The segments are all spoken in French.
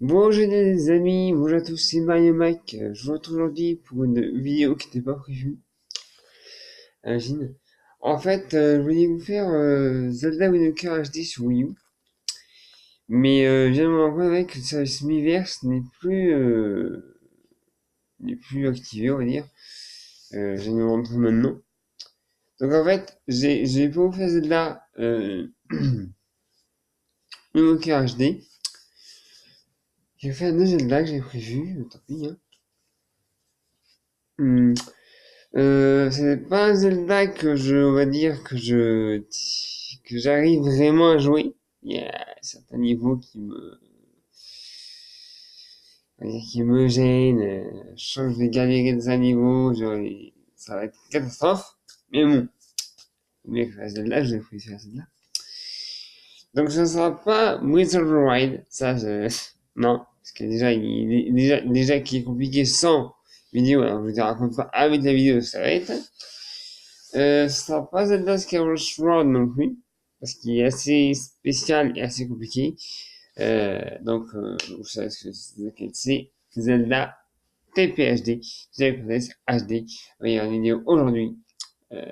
Bonjour les amis, bonjour à tous, c'est Mario Mike. Je vous retrouve aujourd'hui pour une vidéo qui n'était pas prévue. Imagine. En fait, je voulais vous faire Zelda Wind Waker HD sur Wii U. Mais je viens de me rendre compte avec que le service Miiverse n'est plus activé, on va dire. Je viens de me rendre compte maintenant. Donc en fait, j'ai pas vous faire Zelda Wind Waker HD. J'ai fait un autre Zelda que j'ai prévu, tant pis. Hein. Hmm. C'est pas un Zelda on va dire, que j'arrive vraiment à jouer. Il y a certains niveaux on va dire, qui me gênent. Je sens que je vais galérer dans un niveau, ça va être une catastrophe. Mais bon, mais que la Zelda, je vais faire Zelda. Donc ce ne sera pas Breath of the Wild, non. Parce que déjà qu'il est compliqué sans vidéo, alors je vous raconte pas avec la vidéo, ça va être. Ce sera pas Zelda Skyward Sword non plus, parce qu'il est assez spécial et assez compliqué. Vous savez ce que c'est Zelda TPHD, Zelda Princess HD. Il y a une vidéo aujourd'hui euh,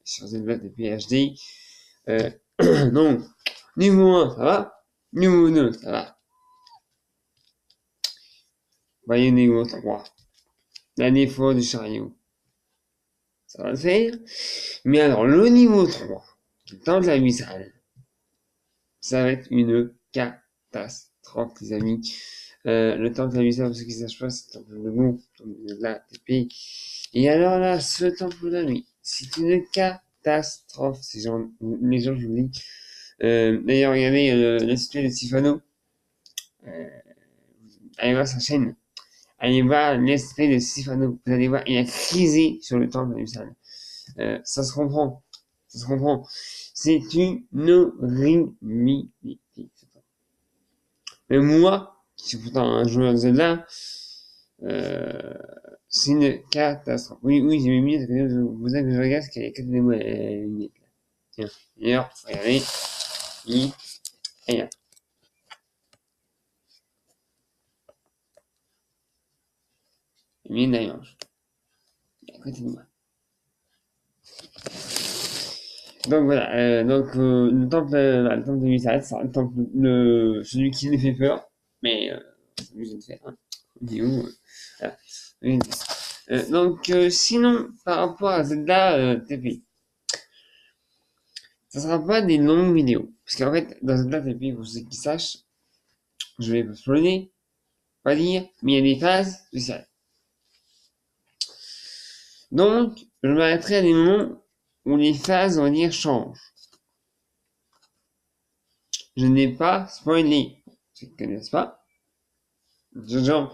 sur Zelda TPHD. Euh, donc, niveau 1, ça va. Niveau 2, ça va. Voyez niveau 3. La défaut du chariot. Ça va le faire. Mais alors, le niveau 3, le temps de la missale, ça va être une catastrophe, les amis. Le temple d'Amisa, pour ceux qui ne sachent pas, c'est le temple de Mou, de la TP. Et alors là, ce temple de nuit, c'est une catastrophe. Les gens, je vous dis. D'ailleurs, regardez let's play de Sifano. Euh, allez voir sa chaîne. Allez voir let's play de Sifano. Vous allez voir, il a crisé sur le temple d'Amisa. Ça se comprend. Ça se comprend. C'est une horribilité. Mais moi, qui suis pourtant un joueur de Zelda, euh, c'est une catastrophe. Oui, j'ai mis la vidéo, vous avez que je regarde, parce qu'il y a 4 démos lunettes. Tiens, d'ailleurs, regardez, et là, une d'ailleurs, à côté de moi. Donc voilà, le temple de Misal, c'est le temple, celui qui nous fait peur, mais c'est obligé de faire, hein. Vidéo, voilà. Sinon, par rapport à Zelda TP, ça sera pas des longues vidéos. Parce qu'en fait, dans Zelda TP, pour ceux qui sachent, je vais pas spoiler, pas dire, mais il y a des phases spéciales. Donc, je m'arrêterai à des moments où les phases, on va dire, changent. Je n'ai pas spoilé. Ceux qui ne connaissent pas, les gens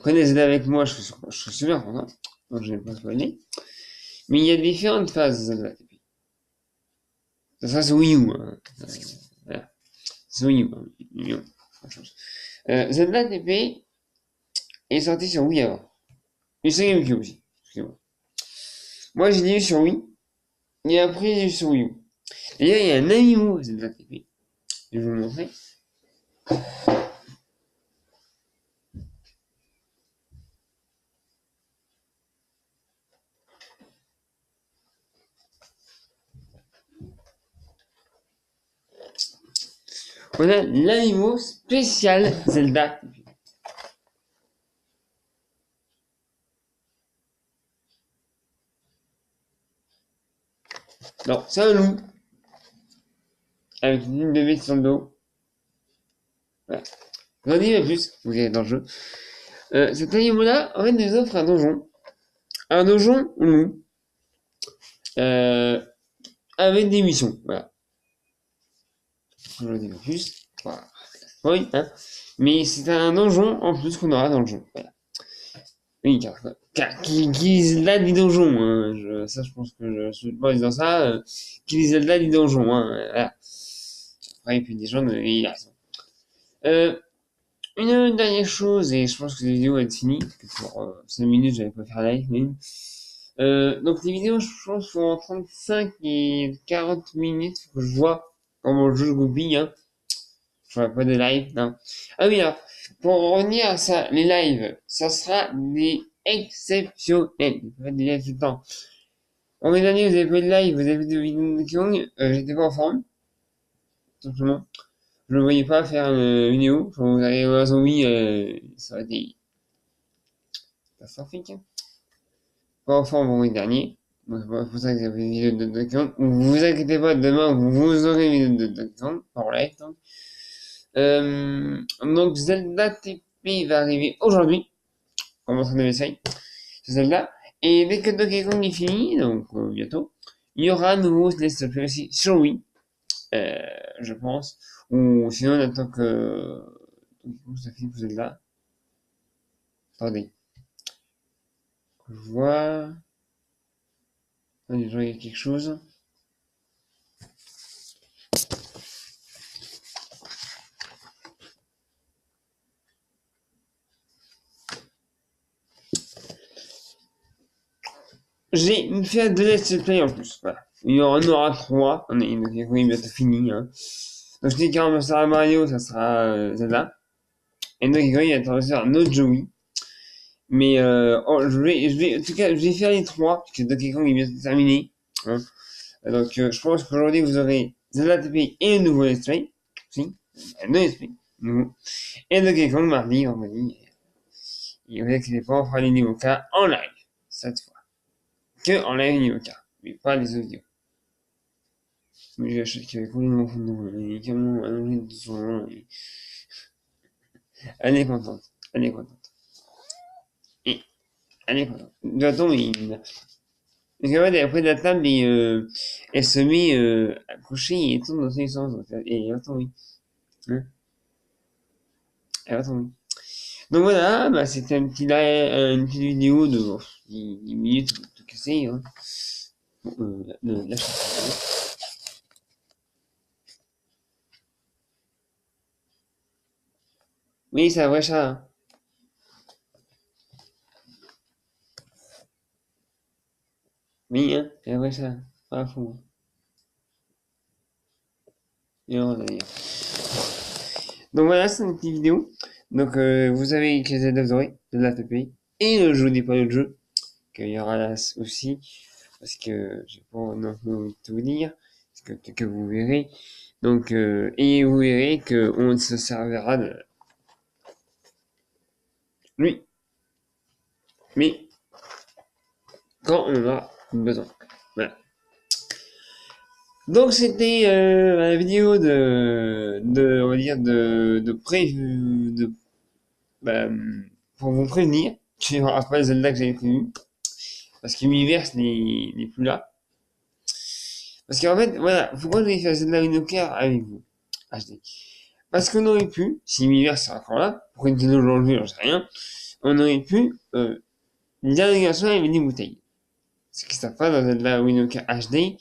connaissent avec moi, je suis super content. Donc, je n'ai pas spoilé. Mais il y a différentes phases de Zelda TP. Ça, c'est Wii U. Hein. Voilà. C'est Wii U. Hein. Zelda TP est sorti sur Wii avant. Et sur GameCube aussi. Excusez-moi. Moi, je l'ai eu sur Wii. Et après, j'ai eu sur Wii U. Et là, il y a un animaux Zelda TP. Je vais vous montrer. Voilà l'animaux spécial Zelda. Alors, c'est un loup. Avec une ligne de bête sur le dos. Voilà. J'en dis pas plus. Vous allez dans le jeu. Cet animal-là, en fait, nous offre un donjon. Un donjon loup. Euh, avec des missions. Voilà. Je n'en dis pas plus. Voilà. Oui, hein. Mais c'est un donjon en plus qu'on aura dans le jeu. Voilà. Oui, qui Zelda dit donjon. Hein. Ça, je pense que je suis pas en disant ça. Qui Zelda dit donjon. Hein. Voilà. Après, et puis des gens, il a raison. Euh, une dernière chose, et je pense que la vidéo va être finie, pour 5 minutes, j'avais pas faire live, mais... donc les vidéos, je pense, font 35 et 40 minutes, faut que je vois comment le jeu goupille, hein. ferai pas de live, non. Ah oui, alors, pour revenir à ça, les lives, ça sera des exceptionnels. Pas des lives tout le temps. En mes années, vous avez pas de live, vous avez fait des vidéos de Kong, j'étais pas en forme, tout simplement. Je ne voyais pas faire une vidéo. Quand vous avez un zombie, ça aurait été catastrophique. Pas en forme vendredi dernier. Donc c'est pour ça que j'avais une vidéo de Kong. Vous inquiétez pas, demain vous aurez une vidéo de Kong, en live. Donc Zelda TP va arriver aujourd'hui. On va en train de l'essayer. C'est Zelda. Et dès que Donkey Kong est fini, donc bientôt, il y aura un nouveau Let's Play aussi sur Wii. Je pense. Ou sinon on attend que ça finit pour Zelda. Attendez. Je vois. Attendez, je regarde quelque chose. J'ai fait deux let's play en plus. Voilà. Il y en aura trois. On est bientôt fini. Hein. Donc je dis quand ça sera Mario, ça sera Zelda. Et donc il y a un autre Joey. Mais en tout cas, je vais faire les trois, parce que Donkey Kong est bientôt terminé. Hein. Donc je pense qu'aujourd'hui vous aurez Zelda TP et le nouveau let's play. Si, deux let's play. Nouveau. Et Donkey Kong mardi, vendredi. Et vous inquiétez pas, on fera les niveaux K en live. Cette fois. Que en live niveau K. Mais pas les audios. Mais j'ai acheté qu'il y avait complètement fou de nous. Les camions allongés de son. Elle est contente. Elle est contente. Et elle est contente. J'attends, mais parce qu'en fait, après de la table, elle se met à coucher et elle tourne dans tous les sens. Et elle attend, oui. Hein, elle attend, oui. Donc voilà, bah, c'était une petite vidéo de 10 minutes, tout casser. Hein. La chanson. Oui, c'est un vrai chat. Hein. Oui, hein, c'est un vrai chat. Pas fou. Hein. Et on va dire. Donc voilà, c'est une petite vidéo. Donc vous avez que Z of the Way, de la TP. Et je vous dis pas l'autre jeu, qu'il y aura là aussi. Parce que j'ai pas non plus envie de tout dire. Parce que vous verrez. Donc, et vous verrez qu'on se servira de lui. Mais quand on en a besoin. Voilà. Donc c'était la vidéo on va dire bah, pour vous prévenir qu'il n'y aura pas Zelda que j'avais prévu. Parce que l'univers n'est plus là. Parce qu'en fait, voilà, pourquoi j'ai fait Zelda Wind Waker avec vous HD. Parce qu'on aurait pu, si l'univers serait encore là, pourquoi Nintendo l'ont enlevé, j'en sais rien, on aurait pu dire les garçons avec des bouteilles. Ce qui savent pas dans Zelda Wind Waker HD,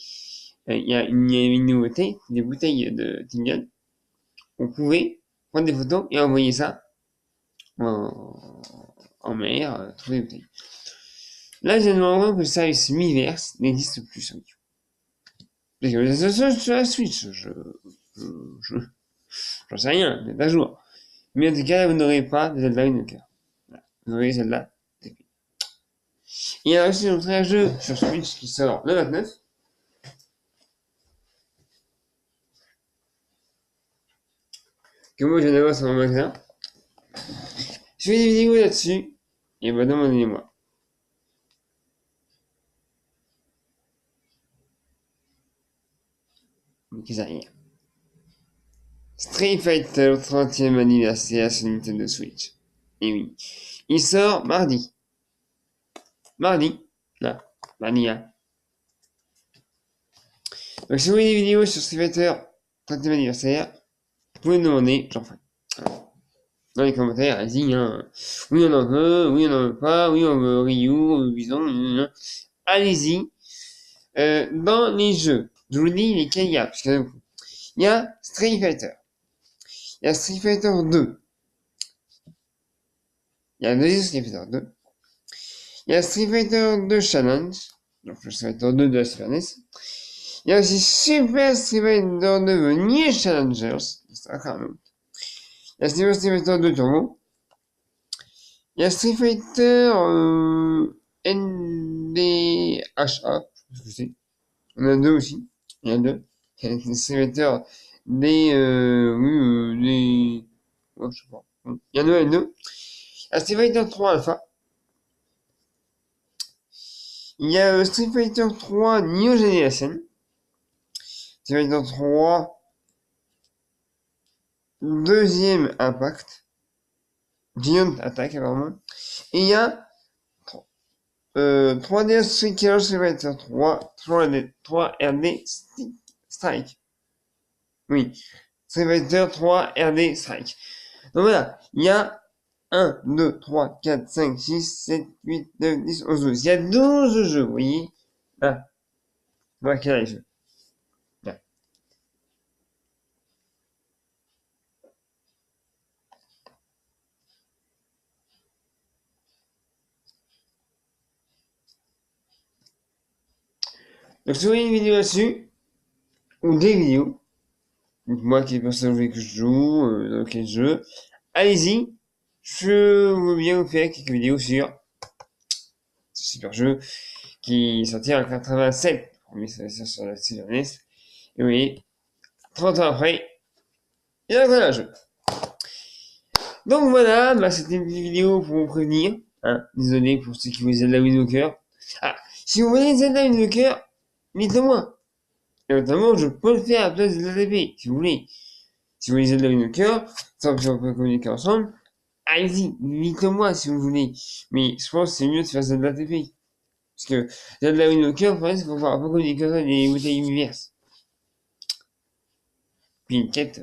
il y a une nouveauté, des bouteilles de Tingle. On pouvait prendre des photos et envoyer ça en mer, trouver des bouteilles. Là, je me rends compte que le service Miiverse n'existe plus sur YouTube. Parce que sur la Switch, j'en sais rien, c'est à jour. Mais en tout cas, vous n'aurez pas de Zelda Wind Waker. Voilà. Vous aurez Zelda TP. Il y a aussi un autre jeu sur Switch qui sort le 29. Que moi je viens d'avoir sur mon magasin. Je fais des vidéos là-dessus. Et bah demandez-moi. Mais qu'est-ce que rien. Street Fighter 30e anniversaire sur Nintendo Switch. Et oui. Il sort mardi. Mardi. Là. Mardi, hein. Donc si vous voulez des vidéos sur Street Fighter 30e anniversaire, vous pouvez me demander, j'en ferai. Dans les commentaires, allez-y, hein. Oui, on en veut, oui, on en veut pas, oui, on veut Ryu, on veut Bison, allez-y. Dans les jeux, je vous dis lesquels il y a, parce qu'il y a Street Fighter. Il y a Street Fighter 2. Il y a un deuxième Street Fighter 2. Il y a Street Fighter 2 Challenge. Donc le Street Fighter 2 de la Super NES. Il y a aussi Super Street Fighter 2 The New Challengers. C'est encore un autre. Il y a Street Fighter 2 Turbo. Il y a Street Fighter NDHA, je sais pas ce que c'est. Il y en a deux aussi. Il y en a deux. Il y a Street Fighter ouais, je sais pas. Il y en a deux. Il y a Street Fighter 3 Alpha. Il y a Street Fighter 3 New Generation. Street Fighter 3 Deuxième Impact. Giant Attack, apparemment. Et il y a 3D Street Fighter 3, 3RD Strike. Oui. Street Fighter 3 RD Strike. Donc voilà, il y a 1, 2, 3, 4, 5, 6, 7, 8, 9, 10, 11, 12. Il y a 12 jeux, vous voyez. Là. Voilà quel est le jeu. Là. Donc si vous voyez une vidéo là-dessus, ou des vidéos, moi qui est personnage que je joue, dans quel jeu, allez-y. Je veux bien vous faire quelques vidéos sur ce super jeu qui est sorti en 87, promis ça sur la Super NES. Et oui, 30 ans après, il y a encore un jeu. Donc voilà, bah, c'était une petite vidéo pour vous prévenir. Hein. Désolé pour ceux qui voulaient Zelda Wind Walker. Ah, si vous voulez Zelda Wind Walker, dites-le moi. Et notamment, je peux le faire à la place de l'ADP, si vous voulez. Si vous voulez Zelda Wind Walker, sans que on peut communiquer ensemble, allez-y, dites-le moi si vous voulez. Mais je pense que c'est mieux de faire Zelda TP. Parce que Zelda Wind Walker, le problème, c'est qu'on pourra pas communiquer ensemble des bouteilles univers. Puis une quête,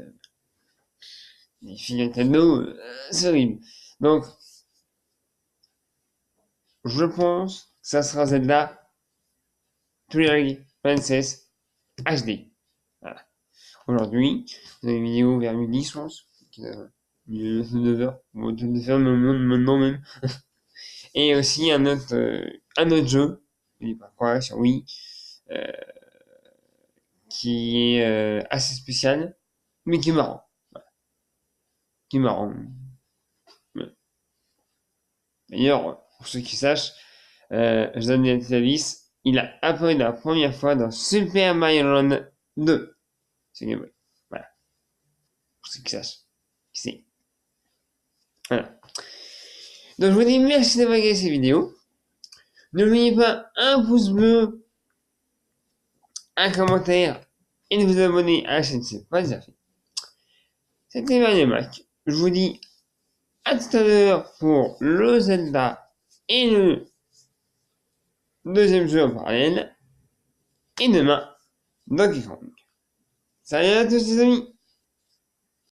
les filles Nintendo, c'est horrible. Donc, je pense que ça sera Zelda tous les règles Princess HD. Voilà. Aujourd'hui, vous avez une vidéo vers midi, je pense. 9h. Bon, 9h maintenant même. Et aussi un autre jeu, je dis pas quoi, sur Wii, qui est assez spécial, mais qui est marrant. Voilà. Qui est marrant. D'ailleurs, pour ceux qui sachent, Daniel Davis, il a apparu la première fois dans Super Mario Land 2. C'est Game Boy. Voilà. Pour ceux qui sachent. Qui c'est. Voilà. Donc je vous dis merci d'avoir regardé cette vidéo. N'oubliez pas un pouce bleu, un commentaire et de vous abonner à la chaîne si ce n'est pas déjà fait. C'était Mario Mac. Je vous dis à tout à l'heure pour le Zelda et le deuxième jeu en parallèle. Et demain, Donkey Kong. Salut à tous les amis!